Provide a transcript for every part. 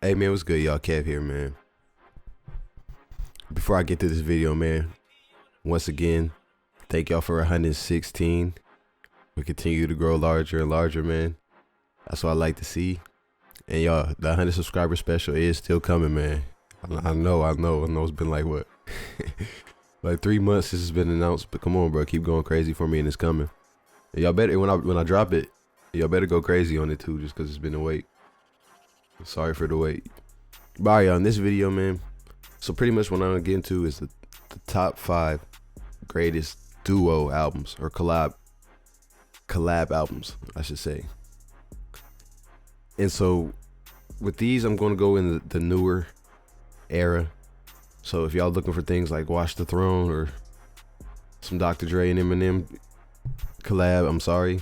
Hey man, what's good, y'all? Kev here, man. Before I get to this video, man, once again, thank y'all for 116. We continue to grow larger and larger, man. That's what I like to see. And y'all, the 100 subscriber special is still coming, man. I know it's been like what? Like 3 months since it's been announced, but come on, bro, keep going crazy for me and it's coming. And y'all better, when I drop it, y'all better go crazy on it too, just cause it's been a wait. Sorry for the wait. Bye, y'all. In this video, man, so pretty much what I'm gonna get into is the top 5 greatest duo albums, or collab albums, I should say. And so with these, I'm gonna go in the newer era. So if y'all looking for things like Watch the Throne or some Dr. Dre and Eminem collab, I'm sorry.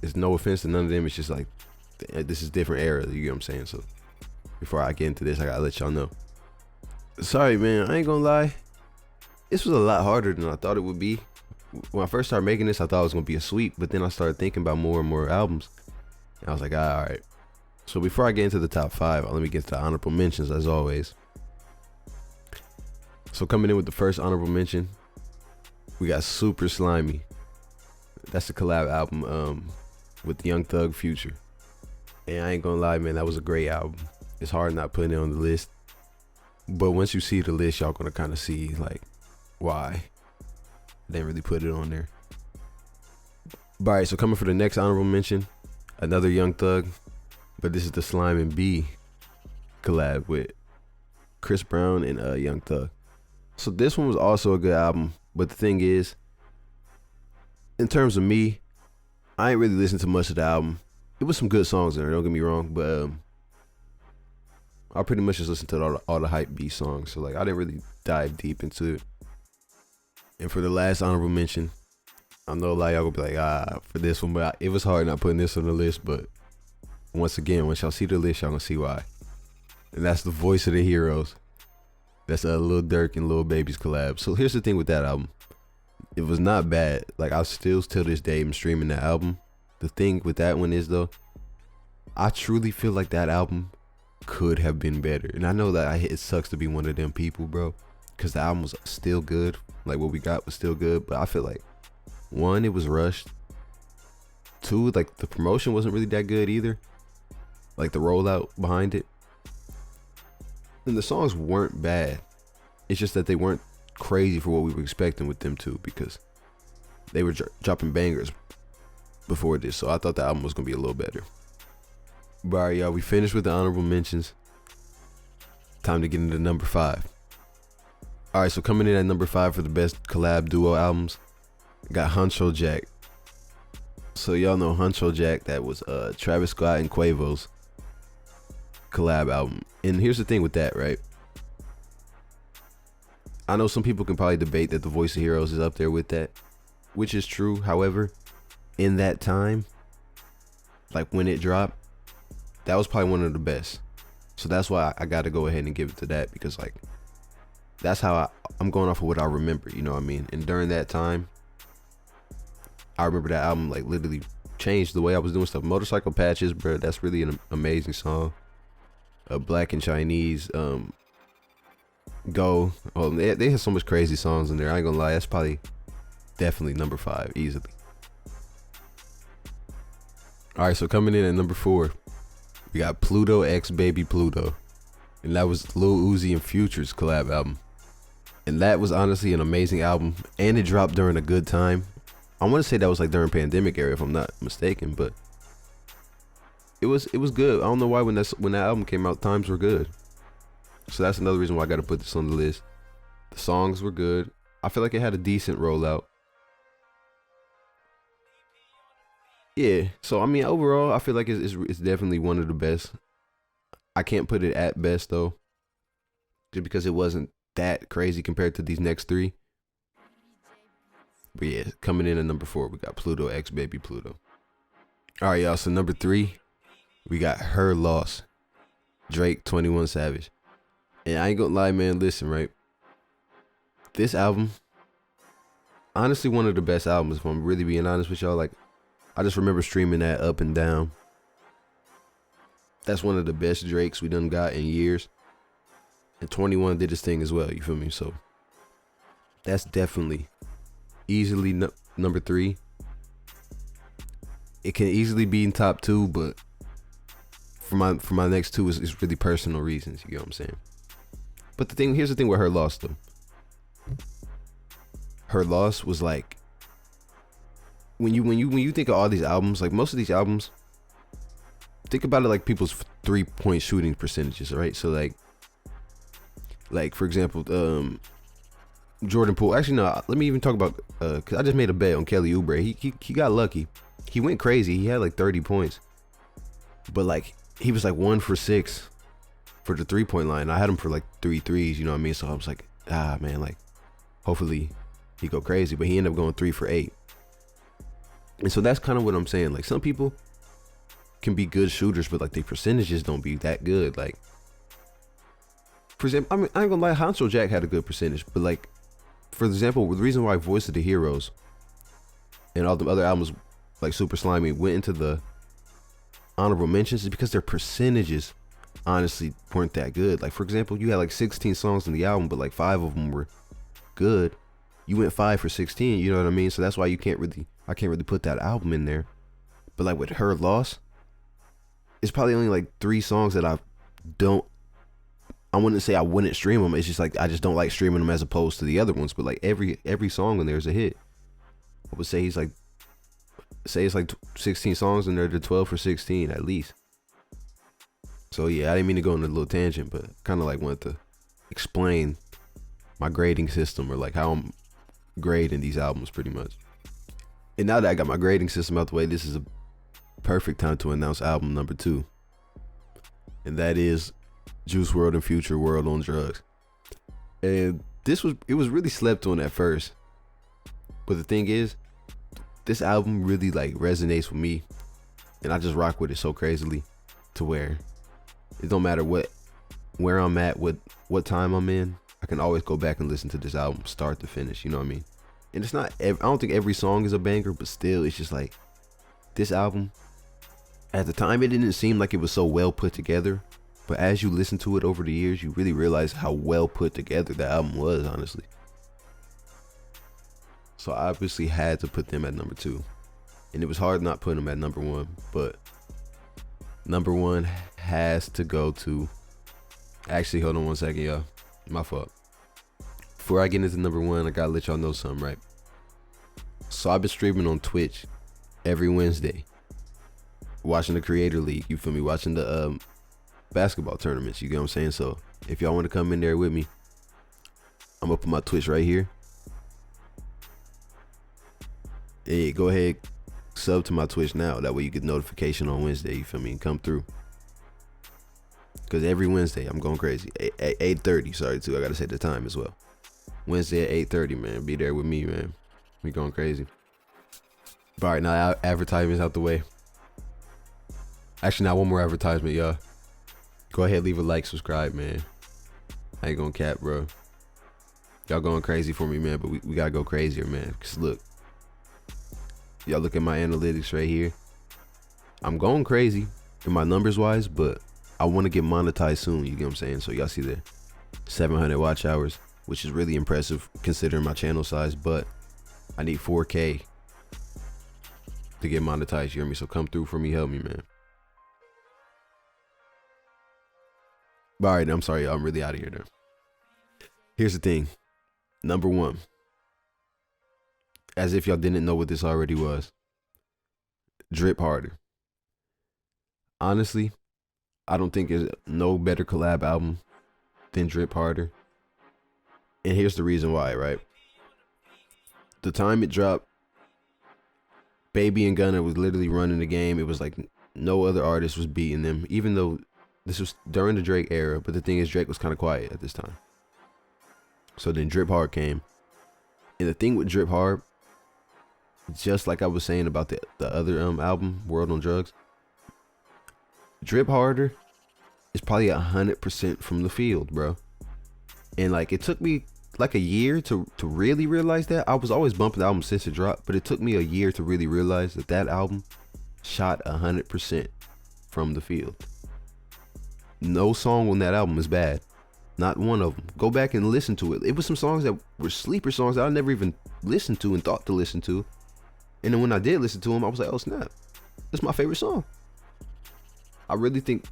It's no offense to none of them. It's just like, this is different era. You get what I'm saying? So before I get into this, I gotta let y'all know. Sorry, man. I ain't gonna lie. This was a lot harder than I thought it would be. When I first started making this, I thought it was gonna be a sweep, but then I started thinking about more and more albums, and I was like, all right. So before I get into the top 5, let me get to the honorable mentions as always. So coming in with the first honorable mention, we got Super Slimy. That's the collab album with Young Thug Future. And I ain't gonna lie, man, that was a great album. It's hard not putting it on the list, but once you see the list, y'all gonna kind of see like why I didn't really put it on there. All right, so coming for the next honorable mention, another Young Thug, but this is the Slime and B collab with Chris Brown and Young Thug. So this one was also a good album, but the thing is, in terms of me, I ain't really listened to much of the album. It was some good songs in there, don't get me wrong, but I pretty much just listened to all the hype B songs, so like I didn't really dive deep into it. And for the last honorable mention, I know a lot of y'all gonna be like, for this one, but it was hard not putting this on the list, but once again, once y'all see the list, y'all gonna see why. And that's the Voice of the Heroes. That's a Lil Durk and Lil Baby's collab. So here's the thing with that album. It was not bad. Like I still till this day am streaming that album. The thing with that one is though, I truly feel like that album could have been better. And I know that it sucks to be one of them people, bro, because the album was still good. Like what we got was still good, but I feel like 1, it was rushed. 2, like the promotion wasn't really that good either. Like the rollout behind it. And the songs weren't bad. It's just that they weren't crazy for what we were expecting with them too, because they were dropping bangers before this. So I thought the album was gonna be a little better. But all right, y'all, we finished with the honorable mentions. Time to get into number 5. All right, so coming in at number 5 for the best collab duo albums, got Huncho Jack. So y'all know Huncho Jack, that was Travis Scott and Quavo's collab album. And here's the thing with that, right? I know some people can probably debate that the Voice of Heroes is up there with that, which is true. However, in that time, like when it dropped, that was probably one of the best. So that's why I got to go ahead and give it to that, because like that's how I'm going off of what I remember, you know what I mean? And during that time, I remember that album like literally changed the way I was doing stuff. Motorcycle Patches, bro, that's really an amazing song. Black and Chinese, Go. Oh, they have so much crazy songs in there. I ain't gonna lie, that's probably definitely number 5 easily. All right, so coming in at number 4, we got Pluto X Baby Pluto, and that was Lil Uzi and Future's collab album. And that was honestly an amazing album, and it dropped during a good time. I want to say that was like during pandemic era, if I'm not mistaken, but it was good. I don't know why when that album came out, times were good. So that's another reason why I got to put this on the list. The songs were good. I feel like it had a decent rollout. Yeah, so I mean overall, I feel like it's definitely one of the best. I can't put it at best though, just because it wasn't that crazy compared to these next 3. But yeah, coming in at number 4, we got Pluto X Baby Pluto. All right, y'all. So number 3, we got Her Loss, Drake, 21 Savage. And I ain't gonna lie, man. Listen, right? This album, honestly, one of the best albums. If I'm really being honest with y'all, like I just remember streaming that up and down. That's one of the best Drakes we done got in years. And 21 did his thing as well, you feel me? So that's definitely easily number 3. It can easily be in top 2, but for my next 2 is really personal reasons, you get what I'm saying? But here's the thing with Her Loss though. Her Loss was like, when you think of all these albums, like most of these albums, think about it like people's 3-point shooting percentages, right? So like for example, Jordan Poole. Actually, no. Let me even talk about because I just made a bet on Kelly Oubre. He got lucky. He went crazy. He had like 30 points, but like he was like 1 for 6 for the 3-point line. I had him for like 3 threes. You know what I mean? So I was like, man, like hopefully he go crazy. But he ended up going 3 for 8. And so that's kind of what I'm saying. Like some people can be good shooters, but like their percentages don't be that good. Like for example, I mean, I ain't gonna lie, Hancho Jack had a good percentage, but like for example, the reason why Voice of the Heroes and all the other albums like Super Slimy went into the honorable mentions is because their percentages honestly weren't that good. Like for example, you had like 16 songs in the album, but like 5 of them were good. You went 5 for 16, you know what I mean? So that's why I can't really put that album in there. But like with Her Loss, it's probably only like 3 songs that I wouldn't say I wouldn't stream them. It's just like I just don't like streaming them as opposed to the other ones. But like every song in there is a hit. I would say it's like 16 songs and they're 12 for 16 at least. So yeah, I didn't mean to go on a little tangent, but kind of like wanted to explain my grading system or like how I'm grading these albums pretty much. And now that I got my grading system out the way, this is a perfect time to announce album number 2. And that is Juice WRLD and Future, World on Drugs. And it was really slept on at first. But the thing is, this album really like resonates with me. And I just rock with it so crazily to where it don't matter where I'm at, what time I'm in, I can always go back and listen to this album start to finish, you know what I mean? And it's not, I don't think every song is a banger, but still, it's just like, this album, at the time, it didn't seem like it was so well put together, but as you listen to it over the years, you really realize how well put together the album was, honestly. So I obviously had to put them at number 2, and it was hard not putting them at number 1, but number 1 has to go to, actually, hold on one second, y'all, my fault. Before I get into number 1, I gotta let y'all know something, right? So I've been streaming on Twitch every Wednesday, watching the Creator League, you feel me? Watching the basketball tournaments, you get what I'm saying? So if y'all want to come in there with me, I'm gonna put my Twitch right here. Hey, go ahead, sub to my Twitch now. That way you get notification on Wednesday, you feel me? And come through. Because every Wednesday I'm going crazy. At 8:30, sorry too, I gotta set the time as well. Wednesday at 8:30, man. Be there with me, man. We going crazy. All right, now advertisements out the way. Actually, now one more advertisement, y'all. Go ahead, leave a like, subscribe, man. I ain't gonna cap, bro. Y'all going crazy for me, man, but we gotta go crazier, man. Cause look, y'all look at my analytics right here. I'm going crazy in my numbers wise, but I want to get monetized soon, you get what I'm saying? So y'all see the 700 watch hours, which is really impressive considering my channel size, but I need 4K to get monetized, you hear me? So come through for me, help me, man. All right, I'm sorry, I'm really out of here now. Here's the thing. Number 1. As if y'all didn't know what this already was. Drip Harder. Honestly, I don't think there's no better collab album than Drip Harder. And here's the reason why, right? The time it dropped, Baby and Gunna was literally running the game. It was like no other artist was beating them, even though this was during the Drake era. But the thing is, Drake was kind of quiet at this time. So then Drip Hard came. And the thing with Drip Hard, just like I was saying about the other album, World on Drugs, Drip Harder is probably 100% from the field, bro. And like it took me like a year to really realize that. I was always bumping the album since it dropped, but it took me a year to really realize that album shot 100% from the field. no song on that album is bad. Not one of them. Go back and listen to it. It was some songs that were sleeper songs that I never even listened to and thought to listen to. And then when I did listen to them, I was like, oh snap, that's my favorite song. I really think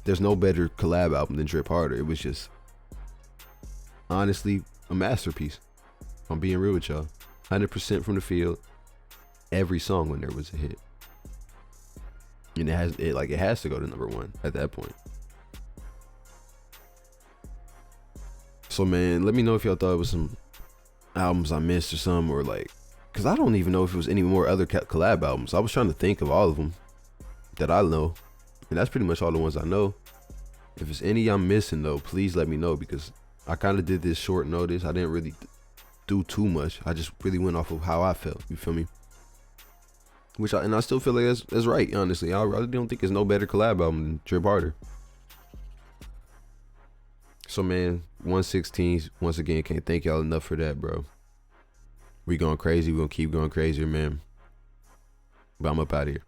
there's no better collab album than Drip Harder. It was just honestly a masterpiece. I'm being real with y'all. 100% from the field. Every song on there was a hit. And it has to go to number 1 at that point. So man, let me know if y'all thought it was some albums I missed or something, or like, cause I don't even know if it was any more other collab albums. I was trying to think of all of them that I know, and that's pretty much all the ones I know. If it's any I'm missing though, please let me know, because I kind of did this short notice. I didn't really do too much. I just really went off of how I felt. You feel me? And I still feel like that's right. Honestly, I really don't think there's no better collab album than Drip Harder. So man, 116, once again, can't thank y'all enough for that, bro. We going crazy. We gonna keep going crazier, man. But I'm up out of here.